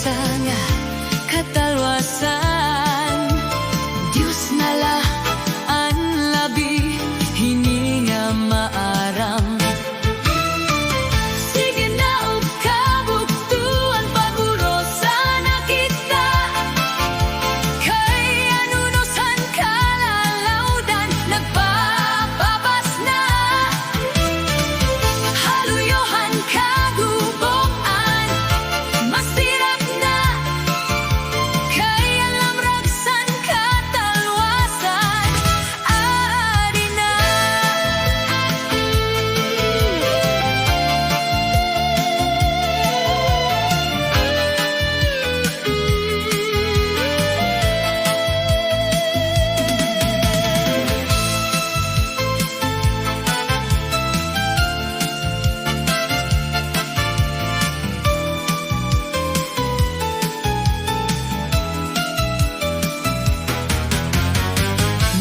nga katalwasan. Diyos nala ang labi hininga maaram. Sige na og kabuktuan paguro sana kita. Kay anunusan kalalawdan nagpapabas na. Haluyohan kaguboan masirap na. Kay alam ragsan katalwasan adi na.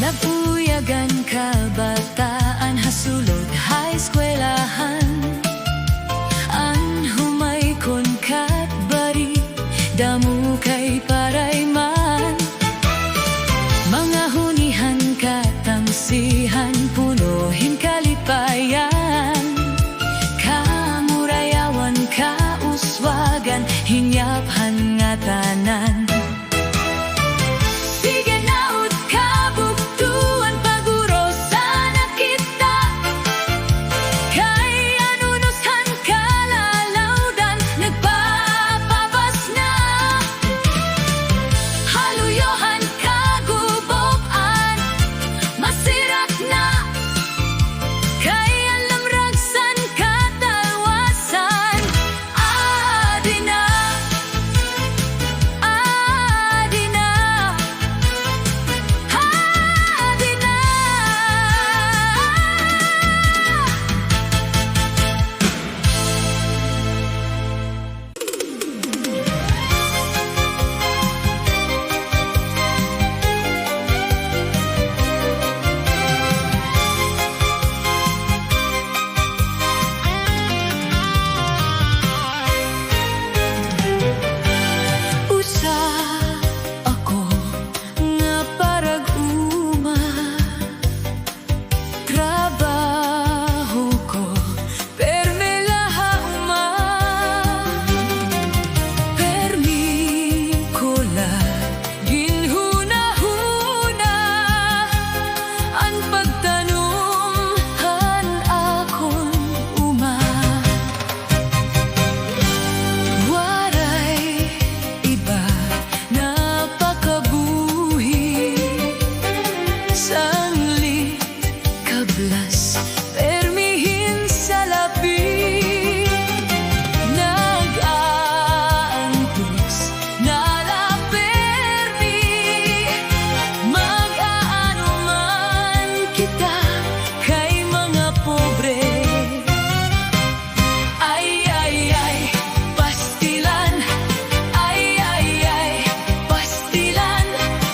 Nabuyagan kabataan hasulod high eskwelahan. Ang humay kon katbari damo kay parayman. Mga hunihan katangsihan punuhin kalipayan. Kamurayawan kauswagan hinyaphan nga tanan. Sige na ud kabuktuan paguro sana kita. Kay anunusan kalalawdan nagpapabas na. Haluyohan kaguboan masirap na. Kay alam ragsan katalwasan adi na. Adi na. Adi na. Usa ako nga parag uma. Trabaho ko permi laha uma. Permi ko la ginhuna-huna. Ang pagtanumhan akon uma. Waray iba napakabuhi. Sanglit kablas permihin sa labi. Nag-aantos nala permi. Mag-aano man kita kay mga pobre. Ay, ay, ay, pastilan. Ay, ay, ay, pastilan.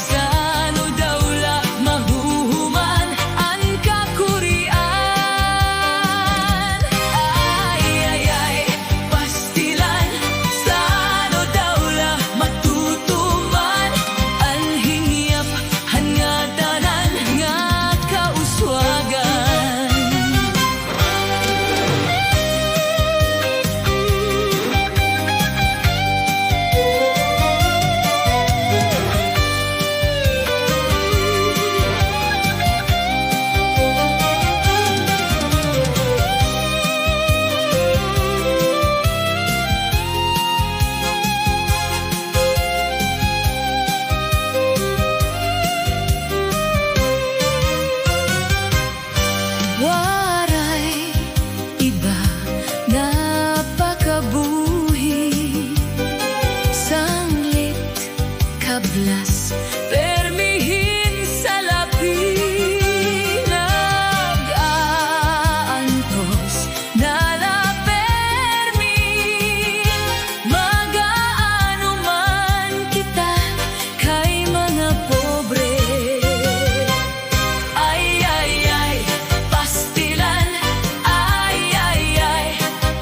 Sano daw la mahuhuman ang kakurian. Ay, ay, ay, pastilan. Sano daw la matutuman ang hingyap hangatanan nga kauswagan. Waray iba napakabuhi. Sanglit kablas permihin sa labi. Nag-aantos nala permi. Mag-aano man kita kay mga pobre. Ay, ay, ay, pastilan. Ay, ay, ay,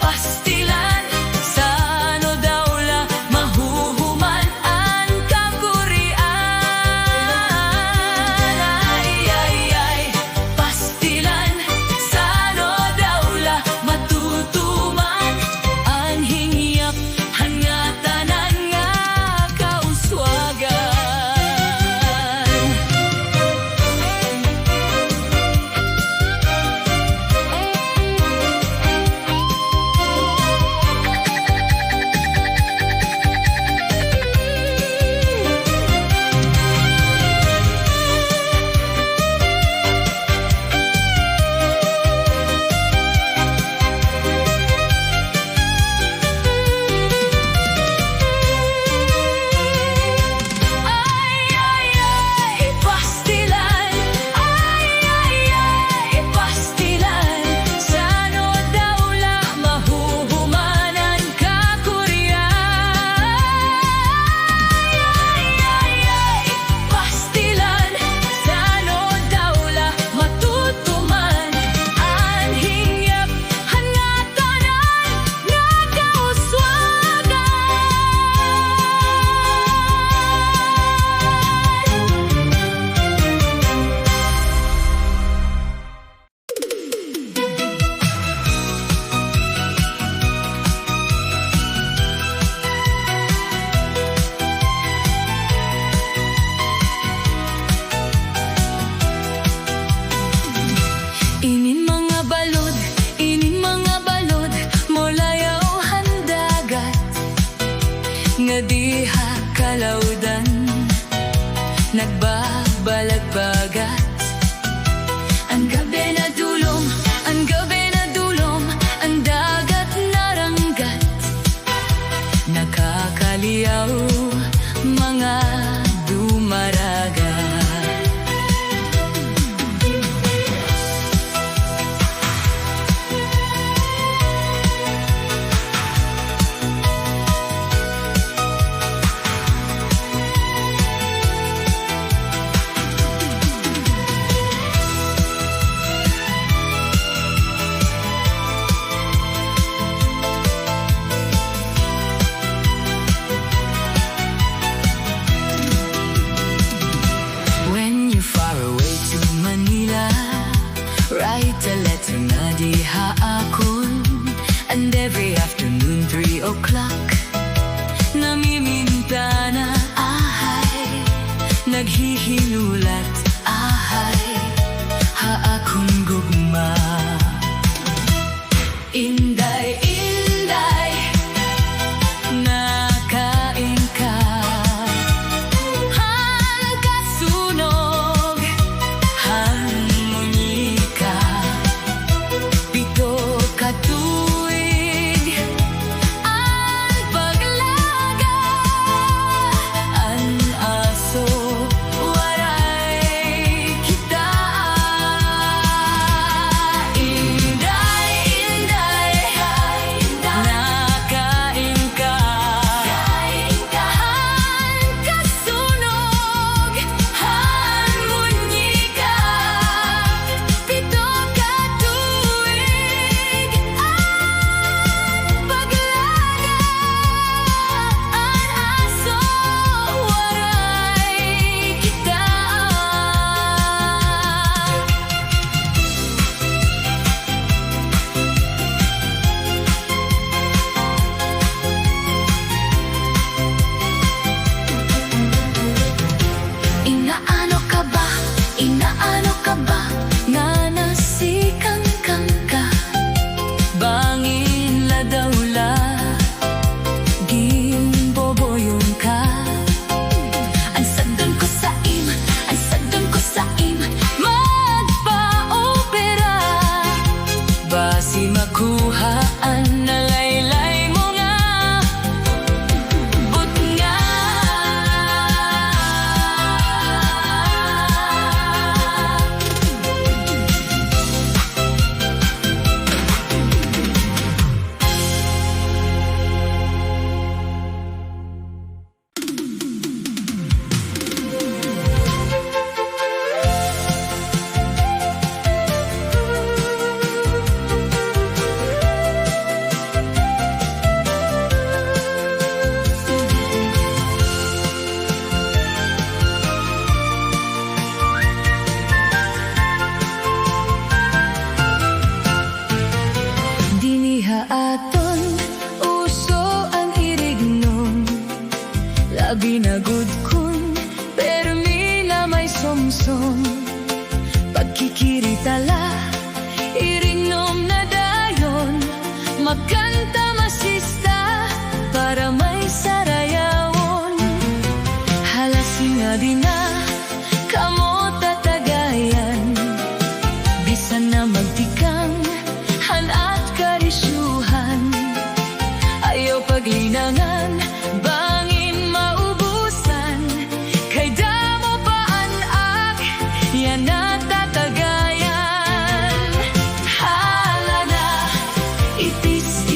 pastilan. Sano daw la mahuhuman nagbabalagbagat. Ang gabi na dulom, ang gabi na dulom, ang dagat naranggat. Nakakaliyaw mga dumaraga. Write a letter na di haakon. And every afternoon 3 o'clock namiminta na ahay, naghihinulat ahay, haakon gugma. Inday, inday, nakain ka. Hangkasunog, harmonika. Pito katuig, ang paglaga. Ang aso, waray kita. Inday, inday, nakain ka. Hangkasunog, harmonika. Pito katuig, ang paglaga. Ang aso, waray kita. Inaano ka ba? Inaano ka ba? Nga nasikang kang ka. Bangin la daw la, gimboboyon ka. Ang sadon ko sa im, ang sadon ko sa im, magpa-opera. Basi makuhaan na laylay mo nga. But nga diniha aton uso ang irignon. Labi na good kun, permi na may somsom. Pagkikiritala, irignom na dayon. Magkanta masista, para may sarayawon. Halasin nga di na, kamo tatagayan. Bisan na magtikang, at karisyuhan. Ayaw paglinangan, bangin maubusan. Kay damo paanak, yan na tatagayan. Hala na, itis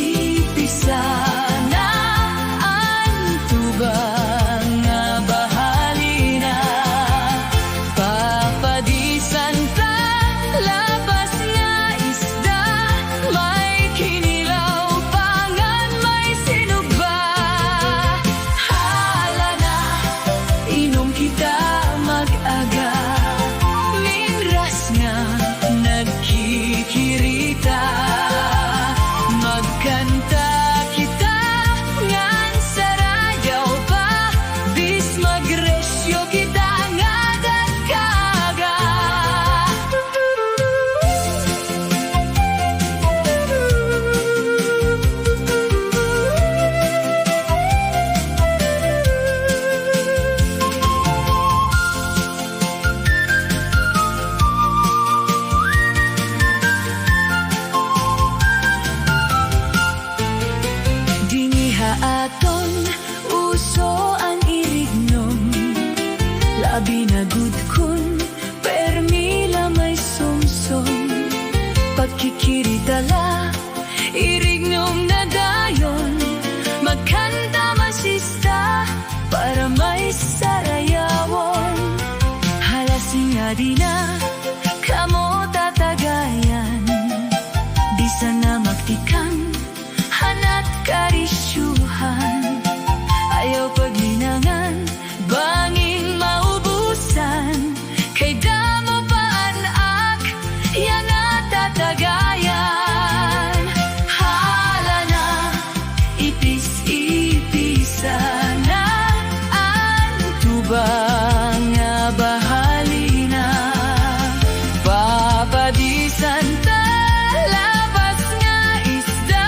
Abinagud kun permila may sumsum pagkikiritala irignom na dayon magkanta masista para may sarayawon halasing adina kamo tatagayan di sana magtikan hanat karisyuhan ayaw paglinangan banging maubusan kay damo paanak yan natatagayan hala na ipis-ipisa na ang tubang nga bahali na papadisan ta labas nga isda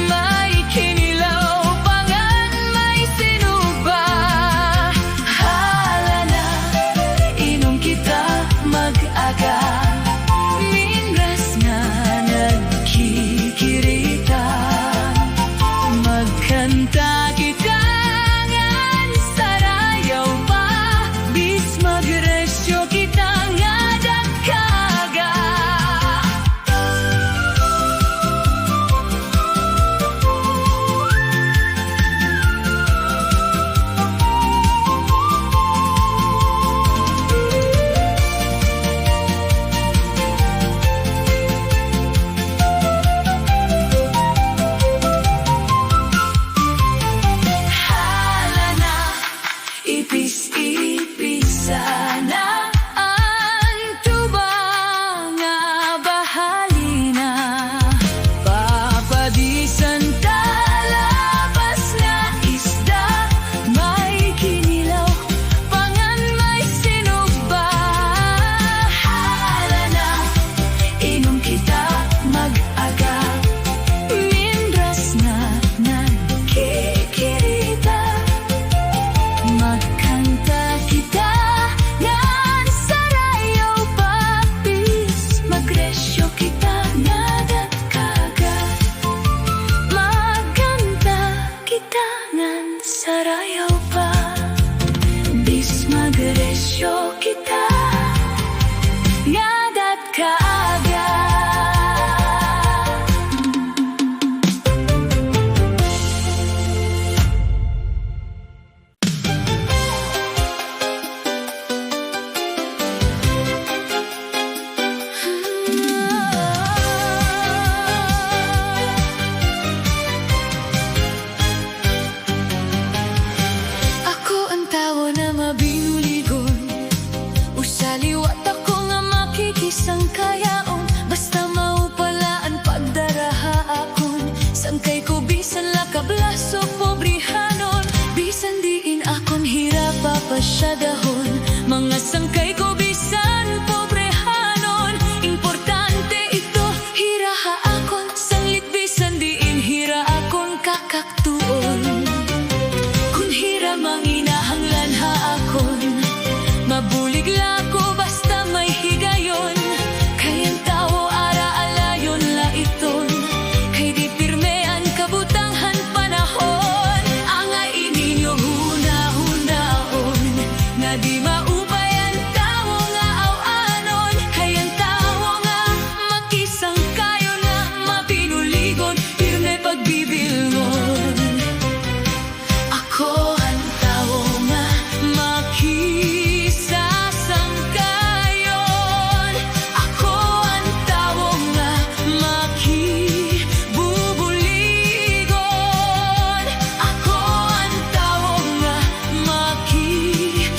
may kinilaw pangan may sinuba hala na inom kita mag-aga minras nga nagkikirita magkanta kita ngan sarayaw pa bis magresyo kita nga dagkaga hala na ipis-ipisa na ang tubang nga bahali na papadisan ta labas nga isda may kinilaw pangan may sinuba hala na inom kita mag-aga minras nga nagkikirita magkanta kita ngan sarayaw papis magresyo kita nga dagkaga magkanta kita ngan sarayaw pa bis magresyo kita nga dagkaga Ako ang tawo na mabinuligon usaliwat ako nga makikisang kayaon basta maupalaan pagdaraha akon sangkay ko bisan lakablaso pobrihanon bisan diin akon hirapa pa siya dahon mga sangkay ko bisan pobrehanon importante ito hiraha akon sanglit bisan diin hira akon kakaktuon kun hira manginahanglan ha akon mabulig lako basta may higayon kayang tao ara alayon la iton kay di pirmean kabutanghan panahon ang ininyo huna-hunaon nga di maubayan tao nga aw-anon kayang tao nga makisang kayo na mapinuligon pirme pagbibilngon ako ang tao nga makisasangkayon ako ang tao nga makibubuligon ako ang tao nga makiayon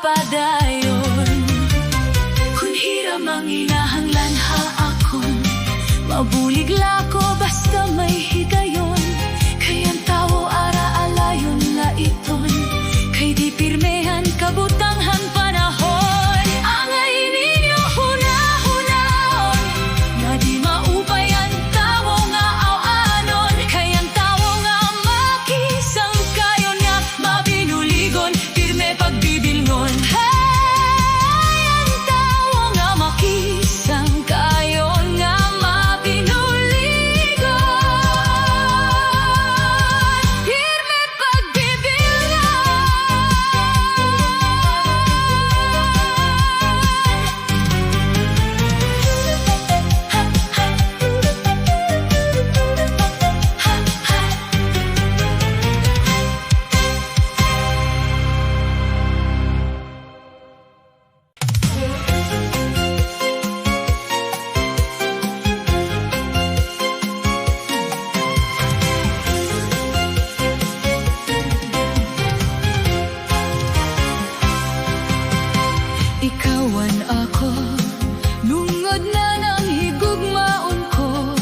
padayon. Kung hiram ang inahanglan akon, mabuligla ko basta may higayon. Kayang tao ara alayon laiton, kay di pirmehan kabutanghan panahon. Angay ninyo huna-hunaon, na di maupay ang tao nga aw-anon. Kayang tao nga makisang kayon nga mabinuligon, pirme pagbibilngon. Hey, ang tao nga makisang kayon nga mabinuligon, pirme pagbibilngon. Ikawan ako, lungod na ng higugmaon ko.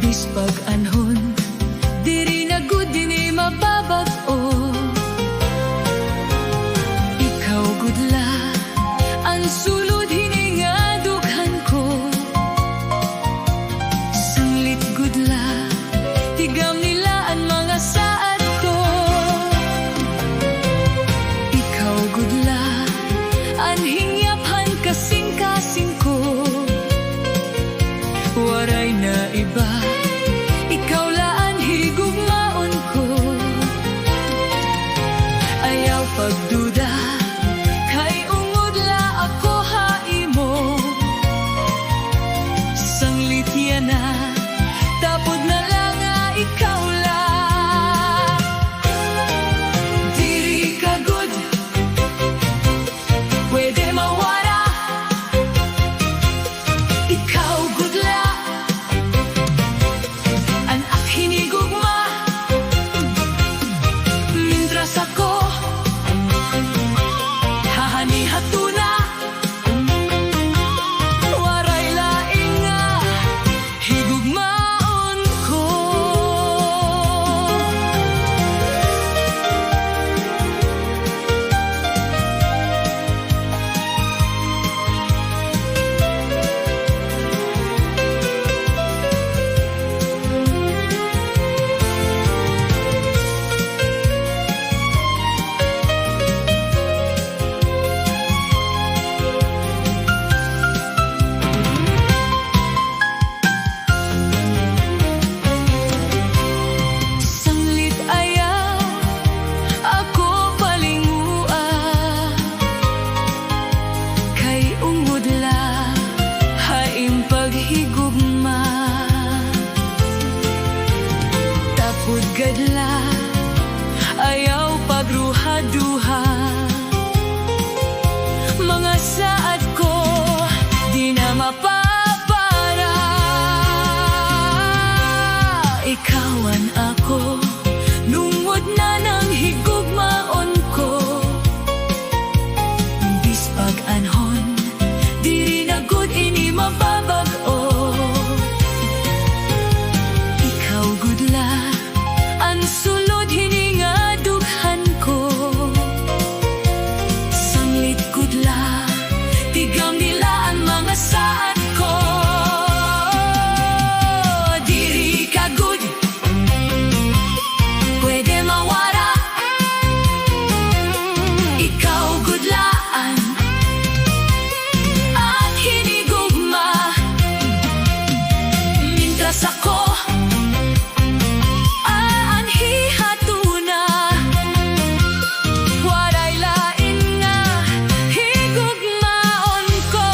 Bispag anhon, diri na gud dini mababag-o. Ikaw gudla, ang sulod hininga dughan ko. Sanglit gudla, tigam nila ang mga saad ko. Ikaw gudla, anhingyaphan kasing-kasing ko. Waray na iba, ikaw laan higugmaon ko. Ayaw pagduda, kay ungod la ako haimo. Sanglit yan na, tapod na lang nga ikaw la. Diri ka good, pwede mawara. Ikaw gudla, an hinigugma. Mintras ako hahani-hatuna, waray laing nga higugmaon ko. Sanglit ayaw ako palingua, kay ungod la haing paghigugma. Tapod gadla, ayaw pagruha-duha. Mga saad ko, di na mapapara. Ikawan ako, lungod na ng higugmaon ko. Bispag anhon, diri na gud ini mababag-o. Ikaw gudla, ang sulod hininga dughan ko. Sanglit gudla, tigam nila ang mga saad ko. Diri ka good, pwede mawara. Ikaw gudlaan, at hinigugma. Mintras ako aanhihatuna, waray lain nga higugmaon ko.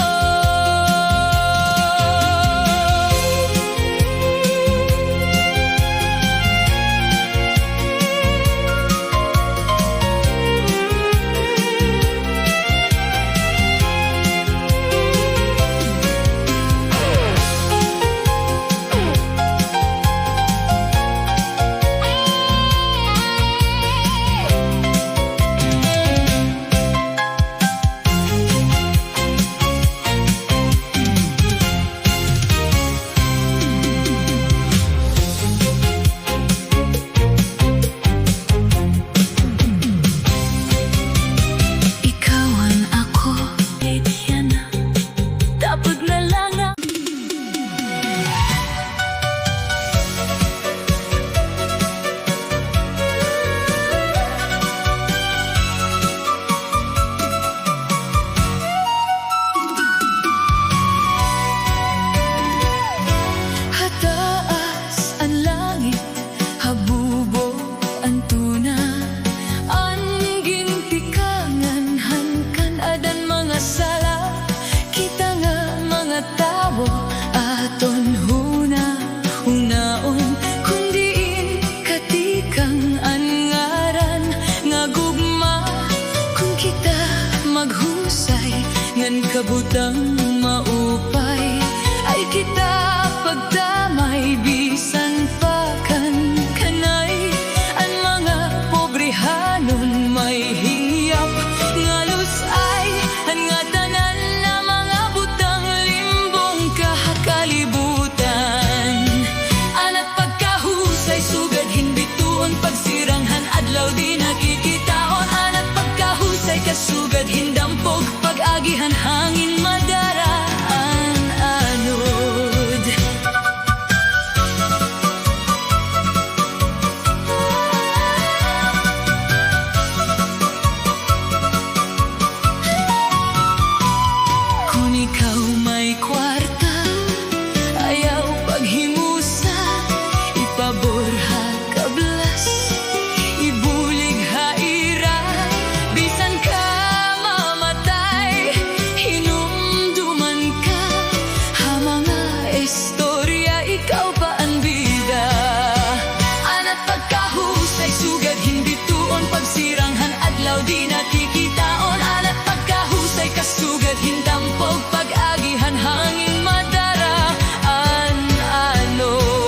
pag-agihan hangin madaraan anod. Kung ikaw may kwarta, ayaw paghimusa, ipaborha kablas, ibulig haira, bisan ka mamatay, hinumduman ka, ha mga istorya, ikaw pa ang bida. Ana't pagkahusay, sugad hindi tuon, pagsiranghan adlaw di nakikitaon. Ana't pagkahusay, kasugad hintampog, pag-agihan hangin madaraan anod.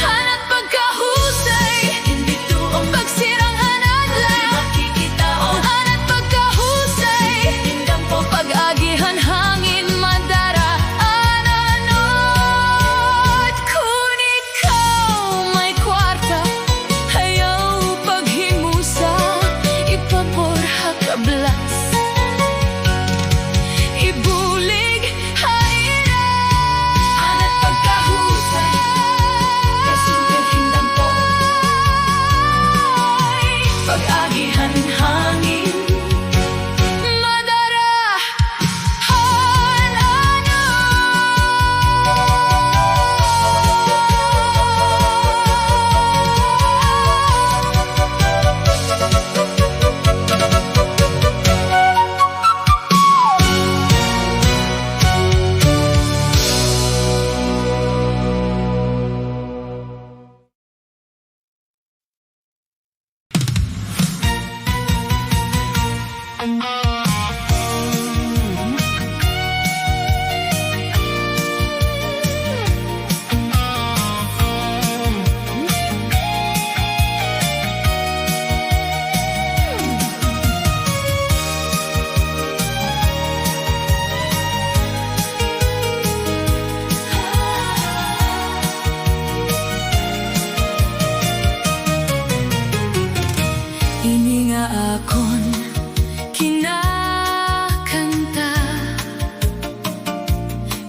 Ana't pagkahusay, hindi tuong pagsiranghan adlaw, makikitaon. Ana't pagkahusay, hindampog, pag-agihan hangin madaraan anod. Kung ikaw may kwarta, ayaw paghimusa, ipaborha kablas, ibulig haira. Ana't pagkahusay, kasugad hindampog, pag-agihan hangin madaraan ini nga akon kinakanta,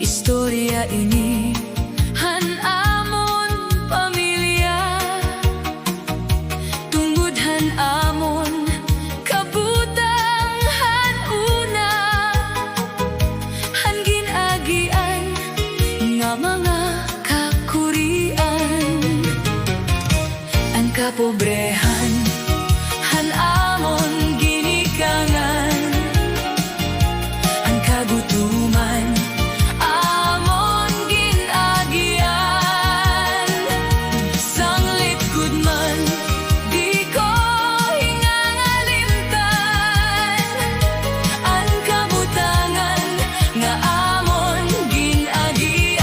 istorya ini hanamon pamilya, tungod hanamon kabutang hanuna, hangin-agian nga mga kakurian, ang kapobrehan hanamon ginikangan, ang kagutuman amon ginagian. Sanglit gud man di ko hingangalimtan, ang kabutangan nga amon ginagian.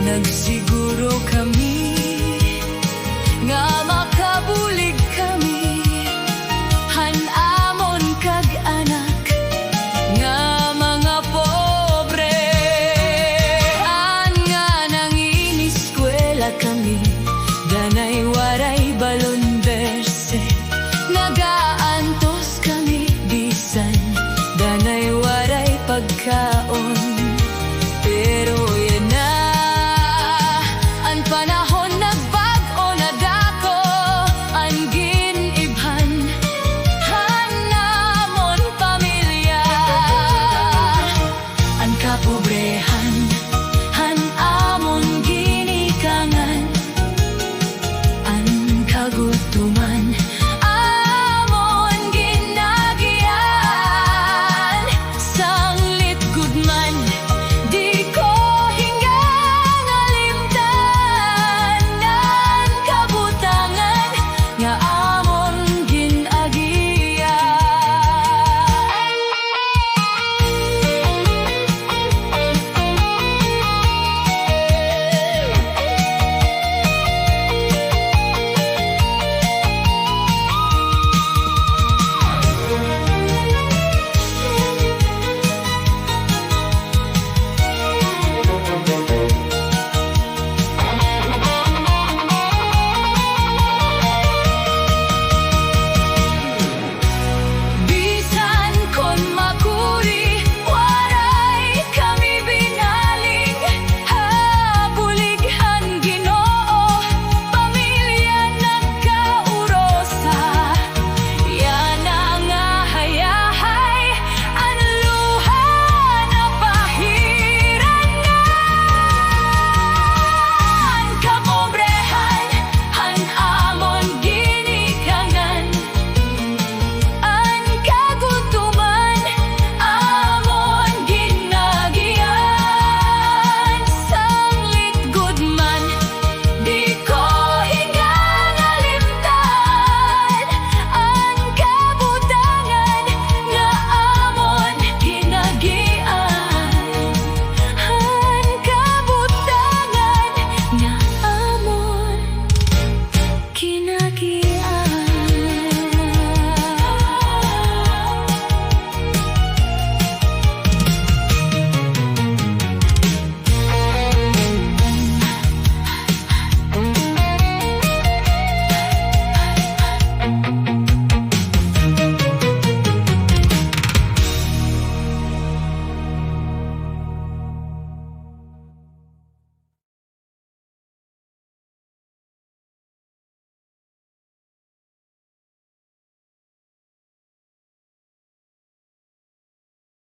Nagsiguro kami nga makabulig kami, hanamon kag anak nga mga pobre. An nga nanginiskwela kami, danay waray balon berse, nagaantos kami bisan danay waray pagkaon. Pero yan na, ang panahon nagbag-o na dako, ang ginibhan kapobrehan.